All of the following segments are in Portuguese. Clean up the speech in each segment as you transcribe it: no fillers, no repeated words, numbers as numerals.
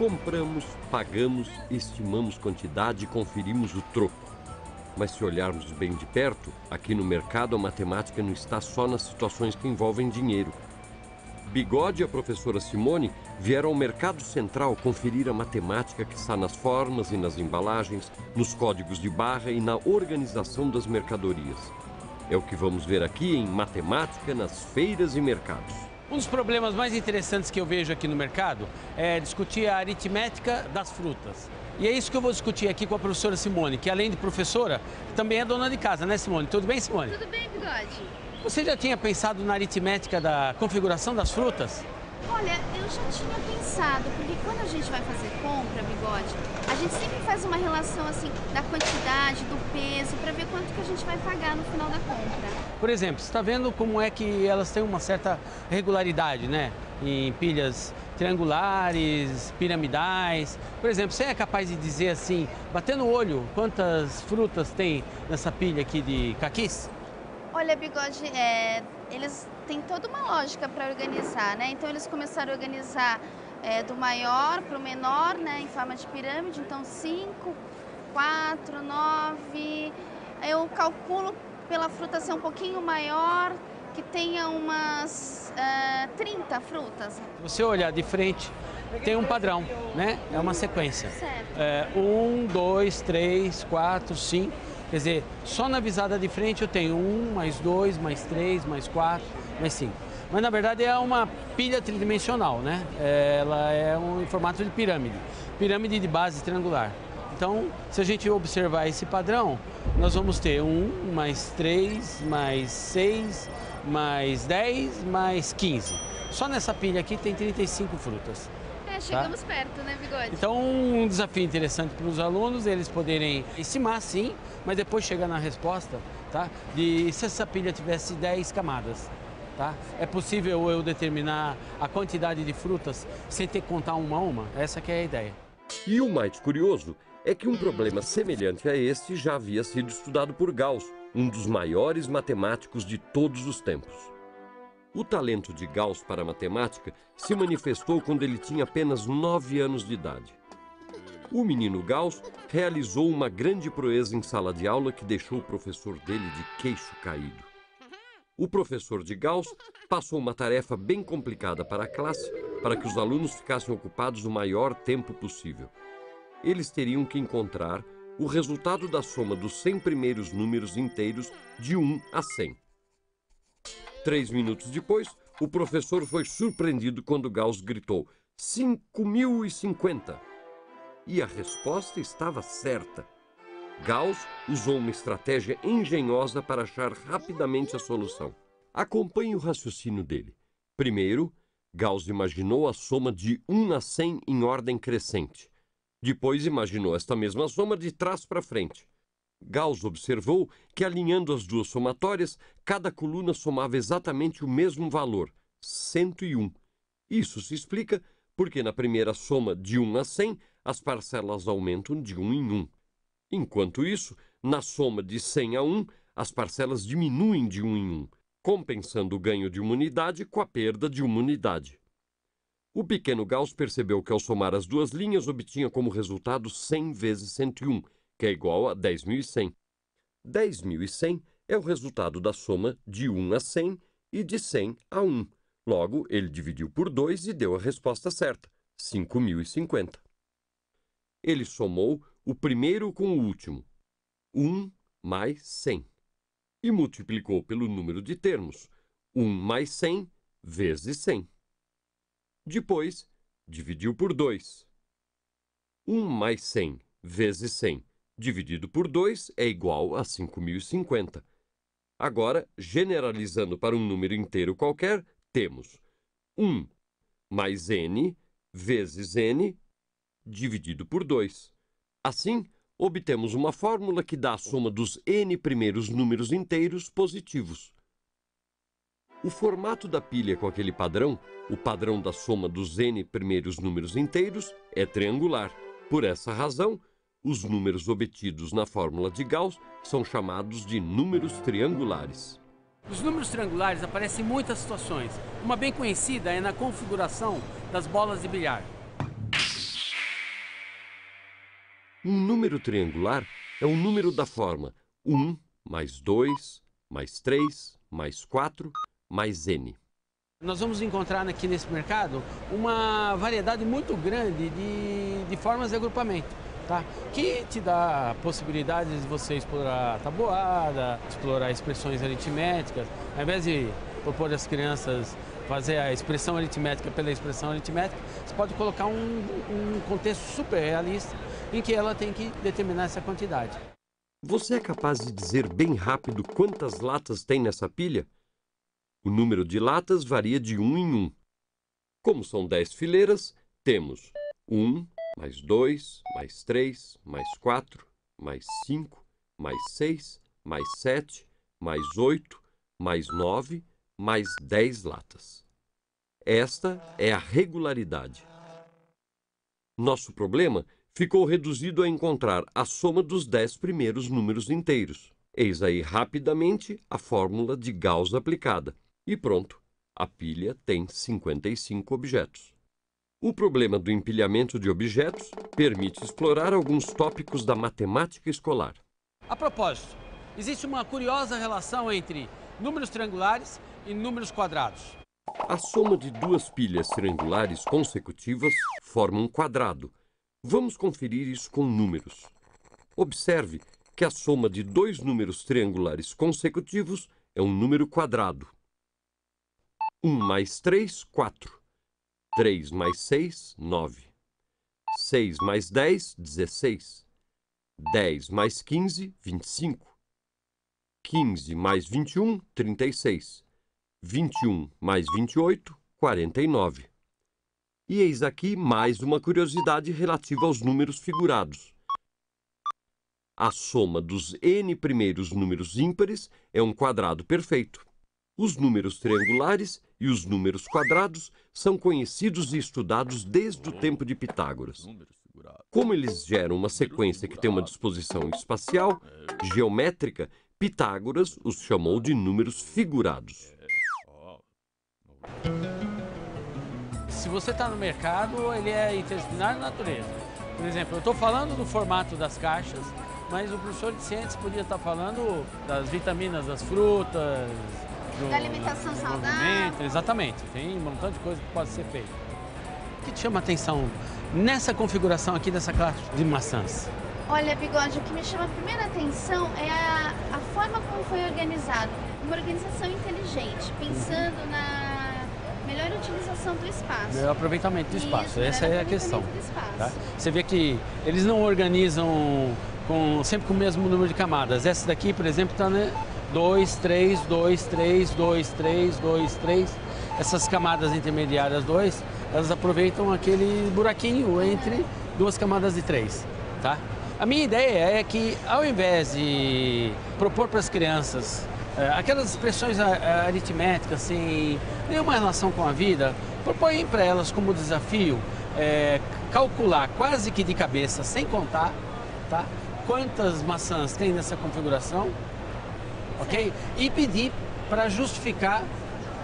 Compramos, pagamos, estimamos quantidade e conferimos o troco. Mas se olharmos bem de perto, aqui no mercado a matemática não está só nas situações que envolvem dinheiro. Bigode e a professora Simone vieram ao Mercado Central conferir a matemática que está nas formas e nas embalagens, nos códigos de barra e na organização das mercadorias. É o que vamos ver aqui em Matemática nas Feiras e Mercados. Um dos problemas mais interessantes que eu vejo aqui no mercado é discutir a aritmética das frutas. E é isso que eu vou discutir aqui com a professora Simone, que além de professora, também é dona de casa, né, Simone? Tudo bem, Simone? Tudo bem, Bigode. Você já tinha pensado na aritmética da configuração das frutas? Olha, eu já tinha pensado, porque quando a gente vai fazer compra, Bigode, a gente sempre faz uma relação assim da quantidade, do peso, para ver quanto que a gente vai pagar no final da compra. Por exemplo, você está vendo como é que elas têm uma certa regularidade, né? Em pilhas triangulares, piramidais. Por exemplo, você é capaz de dizer assim, batendo o olho, quantas frutas tem nessa pilha aqui de caquis? Olha, Bigode, eles têm toda uma lógica para organizar, né? Então eles começaram a organizar do maior para o menor, né? Em forma de pirâmide, então 5, 4, 9. Eu calculo pela fruta ser um pouquinho maior, que tenha umas 30 frutas. Se você olhar de frente, tem um padrão, né? É uma sequência. Certo. 1, 2, 3, 4, 5. Quer dizer, só na visada de frente eu tenho 1, mais 2, mais 3, mais 4, mais 5. Mas na verdade é uma pilha tridimensional, né? Ela é em formato de pirâmide. Pirâmide de base triangular. Então, se a gente observar esse padrão, nós vamos ter 1, mais 3, mais 6, mais 10, mais 15. Só nessa pilha aqui tem 35 frutas. Chegamos perto, né, Bigode? Então, um desafio interessante para os alunos, eles poderem estimar, sim, mas depois chegar na resposta, tá? De se essa pilha tivesse 10 camadas, tá? É possível eu determinar a quantidade de frutas sem ter que contar uma a uma? Essa que é a ideia. E o mais curioso é que um problema semelhante a este já havia sido estudado por Gauss, um dos maiores matemáticos de todos os tempos. O talento de Gauss para a matemática se manifestou quando ele tinha apenas 9 anos de idade. O menino Gauss realizou uma grande proeza em sala de aula que deixou o professor dele de queixo caído. O professor de Gauss passou uma tarefa bem complicada para a classe para que os alunos ficassem ocupados o maior tempo possível. Eles teriam que encontrar o resultado da soma dos 100 primeiros números inteiros de 1 a 100. 3 minutos depois, o professor foi surpreendido quando Gauss gritou 5.050. E a resposta estava certa. Gauss usou uma estratégia engenhosa para achar rapidamente a solução. Acompanhe o raciocínio dele. Primeiro, Gauss imaginou a soma de 1 a 100 em ordem crescente. Depois imaginou esta mesma soma de trás para frente. Gauss observou que, alinhando as duas somatórias, cada coluna somava exatamente o mesmo valor, 101. Isso se explica porque na primeira soma de 1 a 100, as parcelas aumentam de 1 em 1. Enquanto isso, na soma de 100 a 1, as parcelas diminuem de 1 em 1, compensando o ganho de uma unidade com a perda de uma unidade. O pequeno Gauss percebeu que, ao somar as duas linhas, obtinha como resultado 100 vezes 101, que é igual a 10.100. 10.100 é o resultado da soma de 1 a 100 e de 100 a 1. Logo, ele dividiu por 2 e deu a resposta certa, 5.050. Ele somou o primeiro com o último, 1 mais 100, e multiplicou pelo número de termos, 1 mais 100 vezes 100. Depois, dividiu por 2. 1 mais 100 vezes 100 dividido por 2 é igual a 5.050. Agora, generalizando para um número inteiro qualquer, temos 1 mais n vezes n dividido por 2. Assim, obtemos uma fórmula que dá a soma dos n primeiros números inteiros positivos. O formato da pilha com aquele padrão, o padrão da soma dos n primeiros números inteiros, é triangular. Por essa razão, os números obtidos na fórmula de Gauss são chamados de números triangulares. Os números triangulares aparecem em muitas situações. Uma bem conhecida é na configuração das bolas de bilhar. Um número triangular é um número da forma 1 mais 2 mais 3 mais 4 mais n. Nós vamos encontrar aqui nesse mercado uma variedade muito grande de formas de agrupamento, tá? Que te dá a possibilidade de você explorar a tabuada, explorar expressões aritméticas. Ao invés de propor às crianças fazer a expressão aritmética pela expressão aritmética, você pode colocar um contexto super realista em que ela tem que determinar essa quantidade. Você é capaz de dizer bem rápido quantas latas tem nessa pilha? O número de latas varia de 1 em 1. Como são 10 fileiras, temos 1, mais 2, mais 3, mais 4, mais 5, mais 6, mais 7, mais 8, mais 9, mais 10 latas. Esta é a regularidade. Nosso problema ficou reduzido a encontrar a soma dos 10 primeiros números inteiros. Eis aí rapidamente a fórmula de Gauss aplicada. E pronto, a pilha tem 55 objetos. O problema do empilhamento de objetos permite explorar alguns tópicos da matemática escolar. A propósito, existe uma curiosa relação entre números triangulares e números quadrados. A soma de duas pilhas triangulares consecutivas forma um quadrado. Vamos conferir isso com números. Observe que a soma de dois números triangulares consecutivos é um número quadrado. 1 mais 3, 4. 3 mais 6, 9. 6 mais 10, 16. 10 mais 15, 25. 15 mais 21, 36. 21 mais 28, 49. E eis aqui mais uma curiosidade relativa aos números figurados. A soma dos n primeiros números ímpares é um quadrado perfeito. Os números triangulares e os números quadrados são conhecidos e estudados desde o tempo de Pitágoras. Como eles geram uma sequência que tem uma disposição espacial, geométrica, Pitágoras os chamou de números figurados. Se você está no mercado, ele é interdisciplinar na natureza. Por exemplo, eu estou falando do formato das caixas, mas o professor de ciências podia estar falando das vitaminas das frutas, da alimentação saudável. Exatamente, tem um montão de coisa que pode ser feita. O que te chama a atenção nessa configuração aqui dessa caixa de maçãs? Olha, Bigode, o que me chama a primeira atenção é a forma como foi organizado. Uma organização inteligente, pensando na melhor utilização do espaço. Melhor aproveitamento do espaço, essa é a questão. Tá? Você vê que eles não organizam sempre com o mesmo número de camadas. Essa daqui, por exemplo, está 2, 3, 2, 3, 2, 3, 2, 3. Essas camadas intermediárias 2, elas aproveitam aquele buraquinho entre duas camadas de 3. Tá? A minha ideia é que, ao invés de propor para as crianças aquelas expressões aritméticas sem nenhuma relação com a vida, propõe para elas como desafio calcular quase que de cabeça, sem contar, tá? Quantas maçãs tem nessa configuração, ok? E pedir para justificar,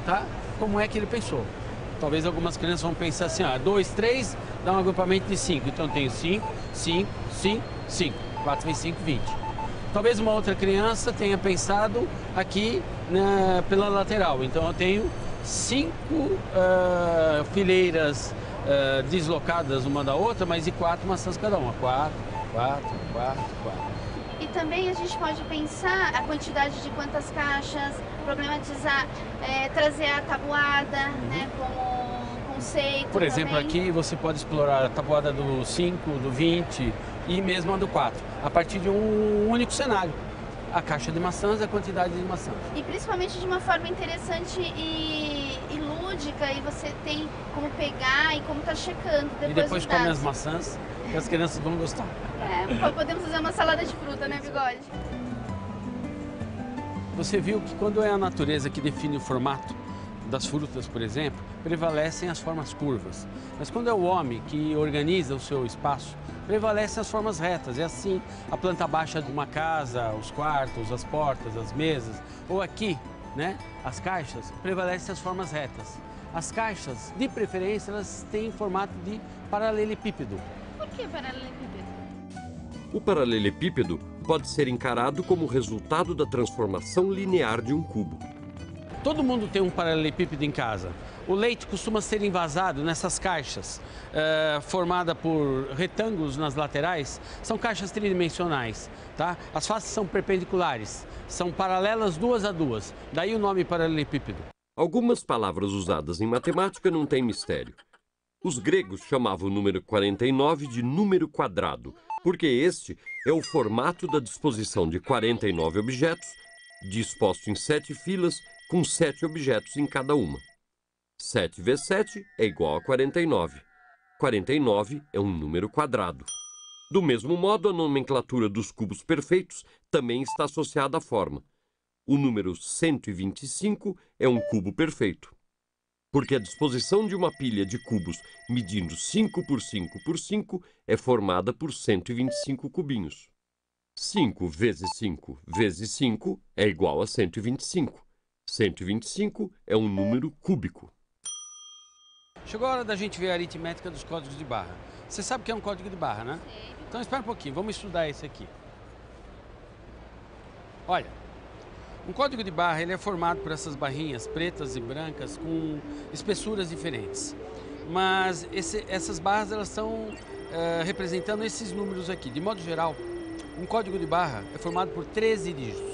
tá? Como é que ele pensou. Talvez algumas crianças vão pensar assim, 2, 3, dá um agrupamento de 5. Então eu tenho 5, 5, 5, 5. 4 vezes 5, 20. Talvez uma outra criança tenha pensado aqui pela lateral. Então eu tenho 5 fileiras deslocadas uma da outra, mas de 4 maçãs cada uma. 4, 4, 4, 4. E também a gente pode pensar a quantidade de quantas caixas, problematizar, trazer a tabuada, né, como conceito. Por exemplo, também. Aqui você pode explorar a tabuada do 5, do 20 e mesmo a do 4, a partir de um único cenário. A caixa de maçãs e a quantidade de maçãs. E principalmente de uma forma interessante e lúdica, e você tem como pegar e como tá checando depois. E depois os come dados. as maçãs e as crianças vão gostar. Podemos fazer uma salada de fruta, né, Bigode? Você viu que quando é a natureza que define o formato das frutas, por exemplo, prevalecem as formas curvas. Mas quando é o homem que organiza o seu espaço, prevalecem as formas retas. É assim a planta baixa de uma casa, os quartos, as portas, as mesas. Ou aqui, né, as caixas, prevalecem as formas retas. As caixas, de preferência, elas têm formato de paralelepípedo. Por que paralelepípedo? O paralelepípedo pode ser encarado como resultado da transformação linear de um cubo. Todo mundo tem um paralelepípedo em casa. O leite costuma ser envasado nessas caixas, formada por retângulos nas laterais. São caixas tridimensionais, tá? As faces são perpendiculares, são paralelas duas a duas. Daí o nome paralelepípedo. Algumas palavras usadas em matemática não têm mistério. Os gregos chamavam o número 49 de número quadrado, porque este é o formato da disposição de 49 objetos, disposto em 7 filas, com 7 objetos em cada uma. 7 vezes 7 é igual a 49. 49 é um número quadrado. Do mesmo modo, a nomenclatura dos cubos perfeitos também está associada à forma. O número 125 é um cubo perfeito, porque a disposição de uma pilha de cubos medindo 5 por 5 por 5 é formada por 125 cubinhos. 5 vezes 5 vezes 5 é igual a 125. 125 é um número cúbico. Chegou a hora da gente ver a aritmética dos códigos de barra. Você sabe o que é um código de barra, né? Sim. Então espera um pouquinho, vamos estudar esse aqui. Olha, um código de barra ele é formado por essas barrinhas pretas e brancas com espessuras diferentes. Mas essas barras elas estão representando esses números aqui. De modo geral, um código de barra é formado por 13 dígitos.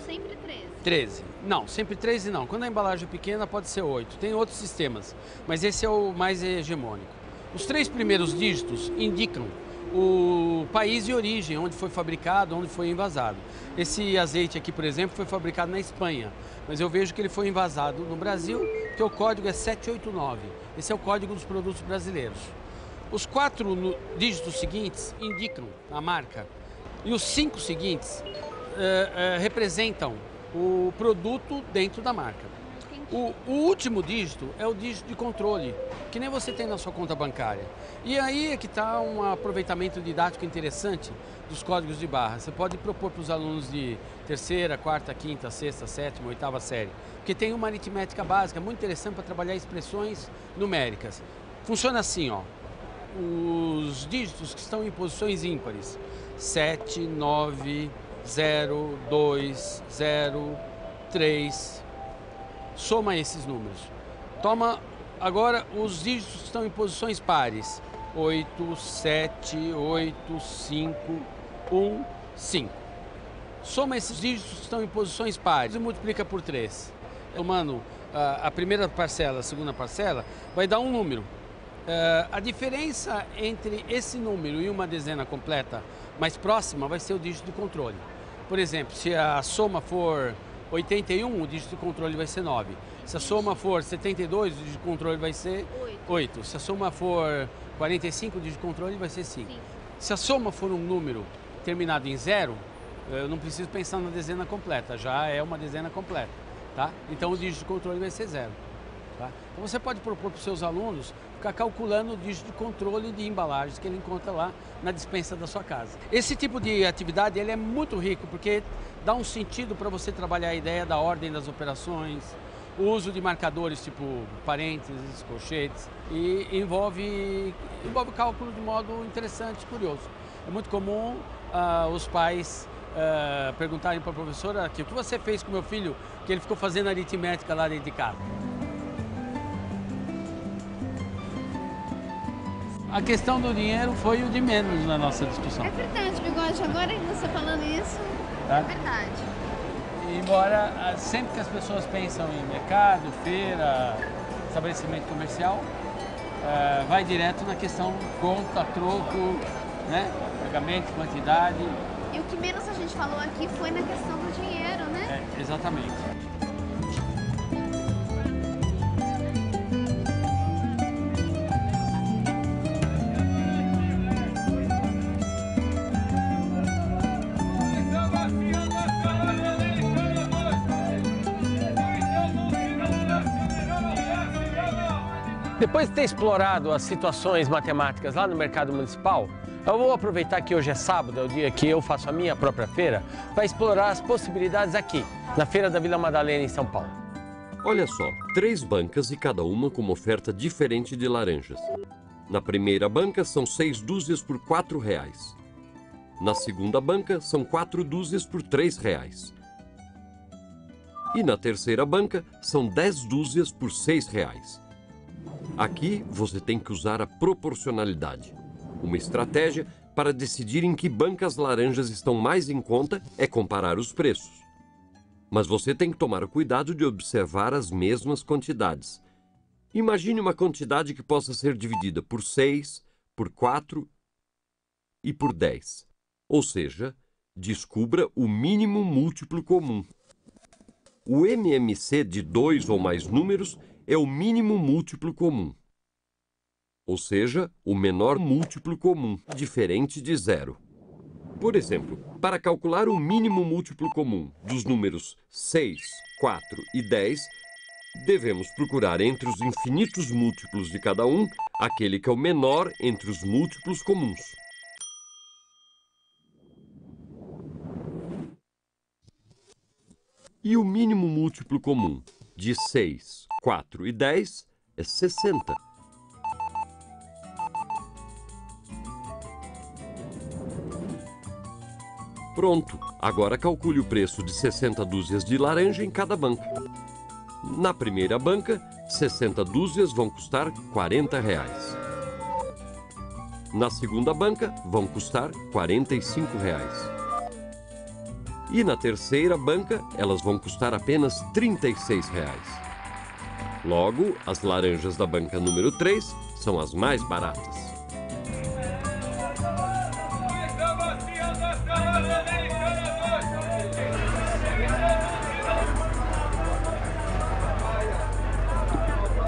Sempre 13. 13. Não, sempre 13 não. Quando a embalagem é pequena pode ser 8. Tem outros sistemas, mas esse é o mais hegemônico. Os 3 primeiros dígitos indicam o país de origem, onde foi fabricado, onde foi envasado. Esse azeite aqui, por exemplo, foi fabricado na Espanha, mas eu vejo que ele foi envasado no Brasil, porque o código é 789. Esse é o código dos produtos brasileiros. Os 4 dígitos seguintes indicam a marca e os 5 seguintes representam o produto dentro da marca. O último dígito é o dígito de controle, que nem você tem na sua conta bancária. E aí é que está um aproveitamento didático interessante dos códigos de barra. Você pode propor para os alunos de terceira, quarta, quinta, sexta, sétima, oitava série, porque tem uma aritmética básica muito interessante para trabalhar expressões numéricas. Funciona assim, ó. Os dígitos que estão em posições ímpares, 7, 9, 0, 2, 0, 3... Soma esses números. Toma agora os dígitos que estão em posições pares. 8, 7, 8, 5, 1, 5. Soma esses dígitos que estão em posições pares e multiplica por 3. Somando a primeira parcela, a segunda parcela, vai dar um número. A diferença entre esse número e uma dezena completa mais próxima vai ser o dígito de controle. Por exemplo, se a soma for 81, o dígito de controle vai ser 9. Se a soma for 72, o dígito de controle vai ser 8. Se a soma for 45, o dígito de controle vai ser 5. Se a soma for um número terminado em 0, eu não preciso pensar na dezena completa, já é uma dezena completa, tá? Então o dígito de controle vai ser 0. Tá? Então você pode propor para os seus alunos ficar calculando o dígito de controle de embalagens que ele encontra lá na despensa da sua casa. Esse tipo de atividade ele é muito rico porque dá um sentido para você trabalhar a ideia da ordem das operações, o uso de marcadores tipo parênteses, colchetes e envolve cálculo de modo interessante e curioso. É muito comum os pais perguntarem para a professora aqui, o que você fez com meu filho que ele ficou fazendo aritmética lá dentro de casa. A questão do dinheiro foi o de menos na nossa discussão. É verdade, Bigode. Agora que você falando isso, tá? É verdade. Embora sempre que as pessoas pensam em mercado, feira, estabelecimento comercial, vai direto na questão conta, troco, né? Pagamento, quantidade. E o que menos a gente falou aqui foi na questão do dinheiro, né? Exatamente. Depois de ter explorado as situações matemáticas lá no mercado municipal, eu vou aproveitar que hoje é sábado, é o dia que eu faço a minha própria feira, para explorar as possibilidades aqui, na Feira da Vila Madalena, em São Paulo. Olha só, 3 bancas e cada uma com uma oferta diferente de laranjas. Na primeira banca são 6 dúzias por R$ 4. Na segunda banca, são 4 dúzias por R$3. E na terceira banca, são 10 dúzias por R$6. Aqui, você tem que usar a proporcionalidade. Uma estratégia para decidir em que banca as laranjas estão mais em conta é comparar os preços. Mas você tem que tomar o cuidado de observar as mesmas quantidades. Imagine uma quantidade que possa ser dividida por 6, por 4 e por 10. Ou seja, descubra o mínimo múltiplo comum. O MMC de 2 ou mais números é o mínimo múltiplo comum. Ou seja, o menor múltiplo comum, diferente de 0. Por exemplo, para calcular o mínimo múltiplo comum dos números 6, 4 e 10, devemos procurar entre os infinitos múltiplos de cada um, aquele que é o menor entre os múltiplos comuns. E o mínimo múltiplo comum de 6, 4 e 10 é 60. Pronto, agora calcule o preço de 60 dúzias de laranja em cada banca. Na primeira banca, 60 dúzias vão custar R$40. Na segunda banca, vão custar R$45. E na terceira banca, elas vão custar apenas R$36. Logo, as laranjas da banca número 3 são as mais baratas.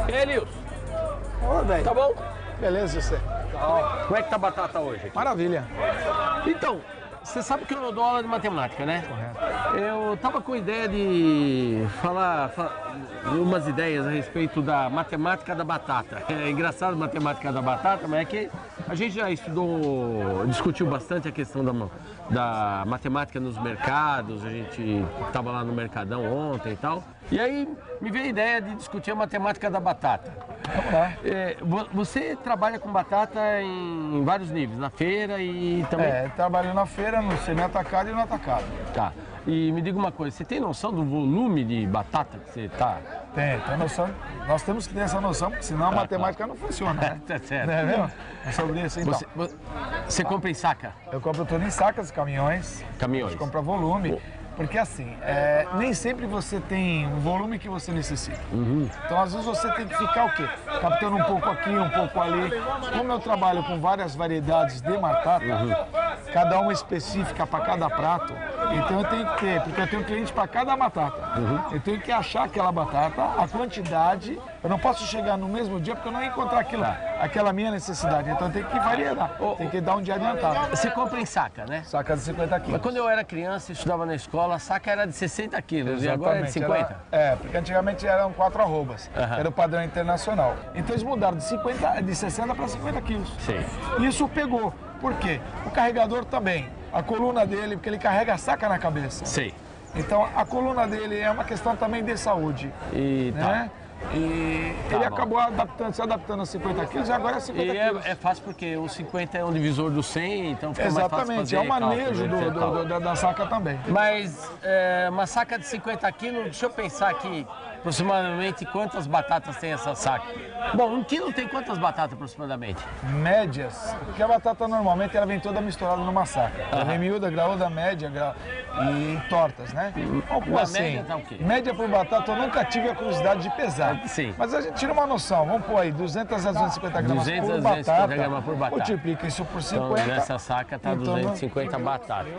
Elius, Ô, velho. tá bom? Beleza, você? Como é que tá a batata hoje? Maravilha. Então, você sabe que eu dou aula de matemática, né? Correto. Eu tava com ideia de falar umas ideias a respeito da matemática da batata. É engraçado matemática da batata, mas é que a gente já discutiu bastante a questão da matemática nos mercados, a gente tava lá no Mercadão ontem e tal. E aí me veio a ideia de discutir a matemática da batata. Vamos lá. Você trabalha com batata em vários níveis, na feira e também... Trabalho na feira, no semi-atacado e no atacado. Tá. E me diga uma coisa, você tem noção do volume de batata que você tá? Tem noção. Nós temos que ter essa noção, porque senão a matemática não funciona, né? Tá certo. Não é mesmo? É sobre isso, então. Você compra em saca? Eu compro tudo em sacas, caminhões. Caminhões. A gente compra volume. Porque assim, nem sempre você tem o volume que você necessita. Então, às vezes, você tem que ficar o quê? Captando um pouco aqui, um pouco ali. Como eu trabalho com várias variedades de batata, cada uma específica para cada prato, então eu tenho que ter, porque eu tenho cliente para cada batata. Eu tenho que achar aquela batata, a quantidade. Eu não posso chegar no mesmo dia porque eu não ia encontrar aquela minha necessidade. Então eu tenho que variar, tem que dar um dia adiantado. Você compra em saca, né? Saca de 50 quilos. Mas quando eu era criança e estudava na escola, a saca era de 60 quilos e agora é de 50? Porque antigamente eram 4 arrobas, era o padrão internacional. Então eles mudaram de 60 para 50 quilos. Sim. Isso pegou. Por quê? O carregador também. A coluna dele, porque ele carrega a saca na cabeça. Sei. Então a coluna dele é uma questão também de saúde. E né? E ele acabou se adaptando a 50 quilos e agora é 50 quilos. É fácil porque o 50 é um divisor do 100, então fica mais fácil fazer é o manejo cálculo, da saca também. Mas uma saca de 50 quilos, deixa eu pensar aqui, aproximadamente quantas batatas tem essa saca? Bom, 1 quilo tem quantas batatas aproximadamente? Médias, porque a batata normalmente ela vem toda misturada numa saca. Ela vem miúda, graúda, média e tortas, né? Vamos pôr assim, média tá o quê? Média por batata eu nunca tive a curiosidade de pesar. Sim. Mas a gente tira uma noção, vamos pôr aí 200 a 250 gramas 200 por a 250 gramas por batata. Multiplica isso por 50. Então nessa saca tá 250 batatas.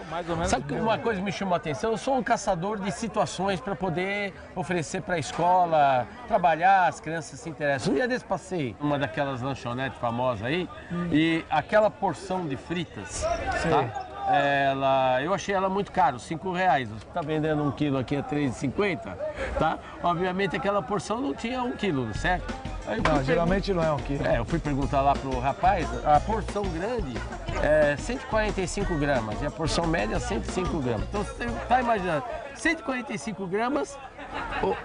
Sabe que uma coisa me chamou a atenção? Eu sou um caçador de situações para poder oferecer para a escola, trabalhar, as crianças se interessam. Um dia desse passei uma daquelas lanchonetes famosas aí e aquela porção de fritas, tá? Eu achei ela muito cara, R$5. Você está vendendo 1 quilo aqui a R$3,50, tá? Obviamente aquela porção não tinha 1 quilo, certo? Não, geralmente não é 1 quilo. Eu fui perguntar lá pro rapaz, a porção grande é 145 gramas e a porção média 105 gramas. Então você está imaginando, 145 gramas,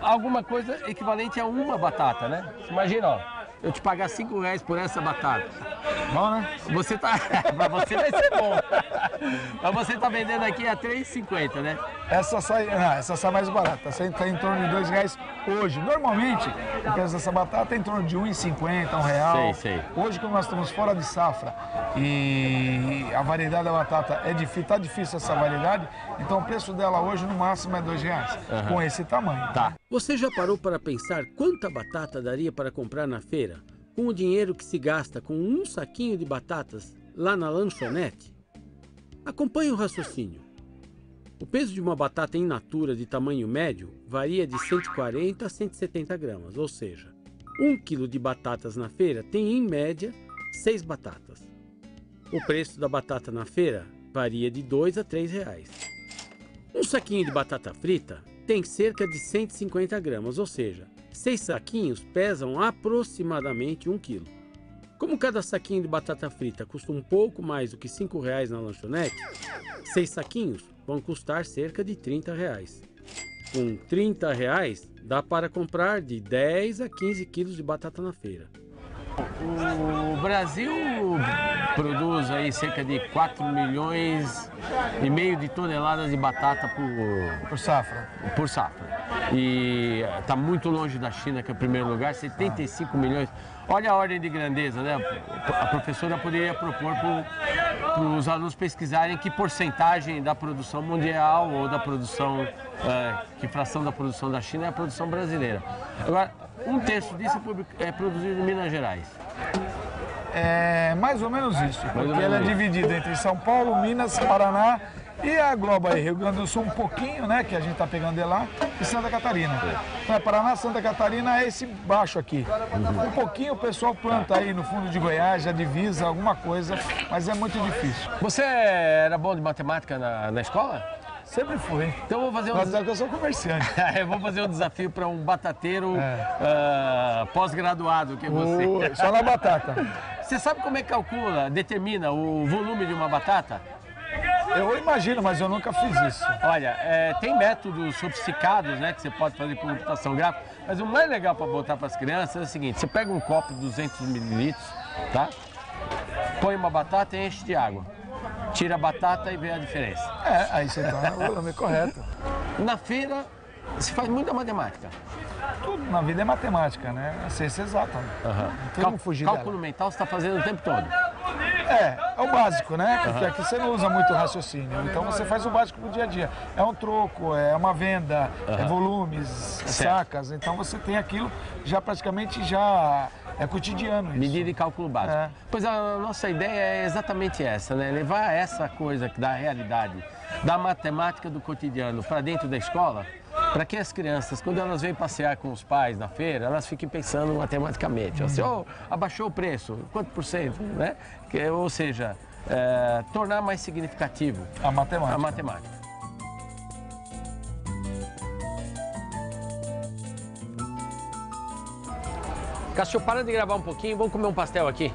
alguma coisa equivalente a uma batata, né? Imagina, ó, eu te pagar R$5 por essa batata. Bom, né? Você tá... Pra você vai ser bom. Mas você tá vendendo aqui a R$3,50, né? Essa sai mais barata. Essa tá em torno de R$2 hoje. Normalmente, o preço dessa batata é em torno de R$1,50, R$1. Sei. Hoje, como nós estamos fora de safra e a variedade da batata tá difícil essa variedade, então o preço dela hoje no máximo é R$2, com esse tamanho. Tá. Você já parou para pensar quanta batata daria para comprar na feira com o dinheiro que se gasta com um saquinho de batatas lá na lanchonete? Acompanhe o raciocínio. O peso de uma batata in natura de tamanho médio varia de 140 a 170 gramas, ou seja, 1 quilo de batatas na feira tem em média 6 batatas. O preço da batata na feira varia de R$2 a R$3. Um saquinho de batata frita tem cerca de 150 gramas, ou seja, 6 saquinhos pesam aproximadamente 1 quilo. Como cada saquinho de batata frita custa um pouco mais do que R$5 na lanchonete, 6 saquinhos vão custar cerca de R$30. Com R$30 dá para comprar de 10 a 15 quilos de batata na feira. O Brasil produz aí cerca de 4,5 milhões de toneladas de batata Por safra. por safra. E está muito longe da China, que é o primeiro lugar, 75 milhões. Olha a ordem de grandeza, né? A professora poderia propor para os alunos pesquisarem que porcentagem da produção mundial ou da produção, que fração da produção da China é a produção brasileira. Agora, 1/3 disso é produzido em Minas Gerais. É mais ou menos isso, porque ela é dividida entre São Paulo, Minas, Paraná e a Globo aí, Rio Grande do Sul um pouquinho, né, que a gente tá pegando de lá, e Santa Catarina. Então é Paraná, Santa Catarina é esse baixo aqui. Um pouquinho o pessoal planta aí no fundo de Goiás, já divisa alguma coisa, mas é muito difícil. Você era bom de matemática na escola? Sempre fui. Então eu vou fazer Mas eu sou comerciante. Eu vou fazer um desafio para um batateiro pós-graduado que é você. Só na batata. Você sabe como é que determina o volume de uma batata? Eu imagino, mas eu nunca fiz isso. Olha, tem métodos sofisticados, né, que você pode fazer com computação gráfica, mas o mais legal para botar para as crianças é o seguinte: você pega um copo de 200 mililitros, tá? Põe uma batata e enche de água. Tira a batata e vê a diferença. Aí você tá no volume correto. Na feira, se faz muita matemática. Tudo na vida é matemática, né? É ciência exata. Não tem como fugir dela. Cálculo mental você está fazendo o tempo todo. É o básico, né? Porque aqui você não usa muito raciocínio. Então você faz o básico pro dia a dia. É um troco, é uma venda, é volumes, sacas. Então você tem aquilo já praticamente é cotidiano isso. Medida e cálculo básico. Pois a nossa ideia é exatamente essa, né? Levar essa coisa da realidade, da matemática do cotidiano para dentro da escola, para que as crianças, quando elas vêm passear com os pais na feira, elas fiquem pensando matematicamente. Assim, abaixou o preço, quanto por cento, né? Ou seja, tornar mais significativo a matemática. Cássio, para de gravar um pouquinho, vamos comer um pastel aqui.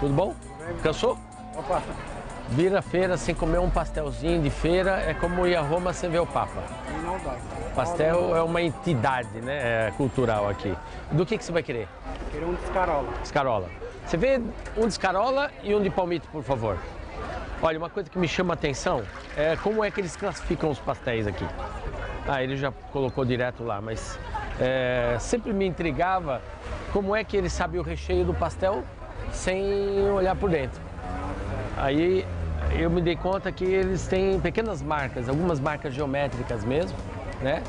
Tudo bom? Cansou? Opa. Vir à feira sem comer um pastelzinho de feira é como ir a Roma sem ver o Papa. Não dá. Pastel é uma entidade, né, cultural aqui. Do que você vai querer? Queria um descarola. Descarola. Você vê um descarola e um de palmito, por favor. Olha, uma coisa que me chama a atenção é como é que eles classificam os pastéis aqui. Ele já colocou direto lá, mas sempre me intrigava como é que ele sabe o recheio do pastel sem olhar por dentro. Aí eu me dei conta que eles têm pequenas marcas, algumas marcas geométricas mesmo, né?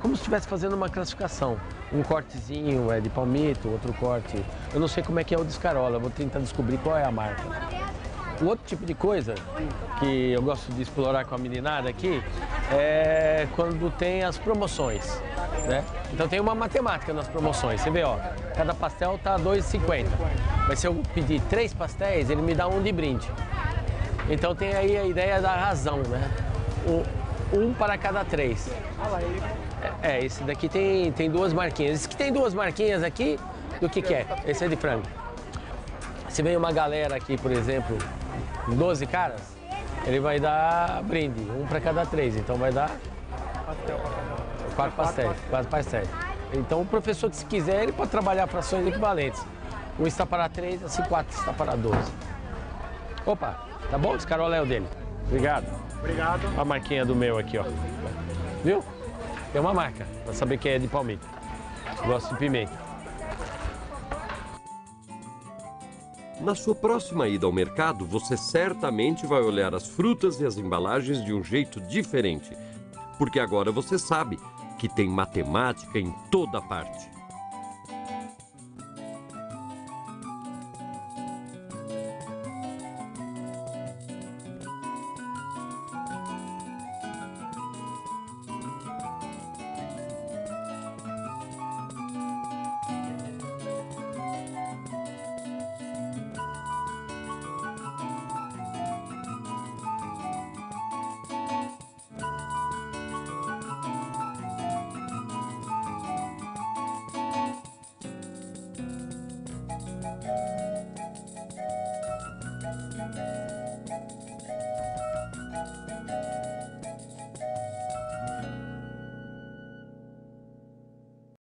Como se estivesse fazendo uma classificação. Um cortezinho é de palmito, outro corte. Eu não sei como é que é o descarola, vou tentar descobrir qual é a marca. O outro tipo de coisa que eu gosto de explorar com a meninada aqui é quando tem as promoções, né? Então tem uma matemática nas promoções. Você vê, ó, cada pastel tá R$2,50. Mas se eu pedir 3 pastéis, ele me dá um de brinde. Então tem aí a ideia da razão, né? Um para cada 3. Esse daqui tem 2 marquinhas. Esse que tem 2 marquinhas aqui, do que é? Esse é de frango. Se vem uma galera aqui, por exemplo, 12 caras, ele vai dar brinde, 1 para cada 3. Então vai dar 4 pastéis. Então o professor, se quiser, ele pode trabalhar frações equivalentes. Um está para 3, esse 4 está para 12. Opa, tá bom? Esse carolé é o dele. Obrigado. Obrigado. A marquinha do meu aqui, ó. Viu? Tem uma marca, pra saber que é de palmito. Gosto de pimenta. Na sua próxima ida ao mercado, você certamente vai olhar as frutas e as embalagens de um jeito diferente. Porque agora você sabe que tem matemática em toda parte.